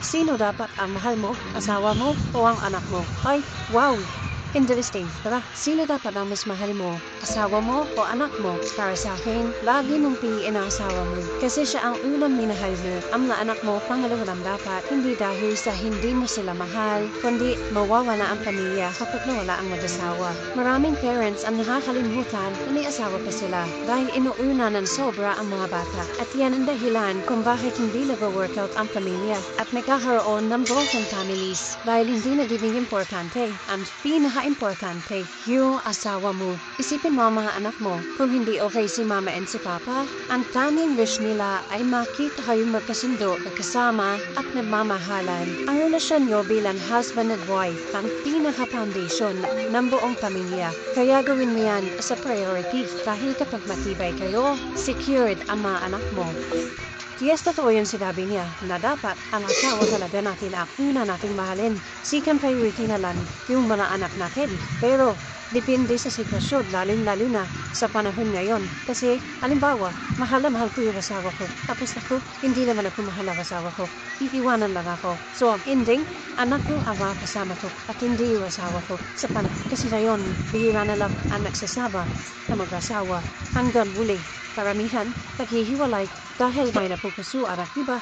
Sino dapat ang mahal mo? Asawa mo o ang anak mo? Ay, wow! Interesting. Tara, sino dapat ang mas mahal mo? Asawa mo o anak mo? Para sa akin, lagi mong piliin ang asawa mo. Kasi siya ang unang minahal mo. Ang mga anak mo, pangalawa lang dapat. Hindi dahil sa hindi mo sila mahal, kundi mawawala ang pamilya kapag nawala ang mag-asawa. Maraming parents ang nakakalimutan na may asawa pa sila dahil inuuna ng sobra ang mga bata. At yan ang dahilan kung bakit hindi nag-workout ang pamilya at nagkakaroon ng broken families dahil hindi nagiging importante ang pinaka-importante, yung asawa mo. Isipin mo ang mga anak mo, kung hindi okay si mama and si papa, ang tanging wish nila ay makita kayong magkasundo, nagkasama at nagmamahalan. Ang relasyon nyo bilang husband and wife ang pinaka-foundation ng buong pamilya. Kaya gawin mo yan as a priority dahil kapag matibay kayo, secured ang mga anak mo. Yes, totoo yung sinabi niya na dapat ang asawa talaga natin ang una nating mahalin. Second priority na lang yung mga anak natin. Pero, depende sa sitwasyon, lalo na sa panahon ngayon. Kasi, halimbawa, mahal na mahal ko yung asawa ko. Tapos ako, hindi naman ako mahal ang asawa ko. Iiwanan lang ako. So, ang ending, anak ko ang mga kasama ko at hindi yung asawa ko. Sa panahon, kasi ngayon, bihira na lang ang nagsasama na mag-asawa hanggang muli. Karamihan, naghihiwalay dahil may napupusuan at iba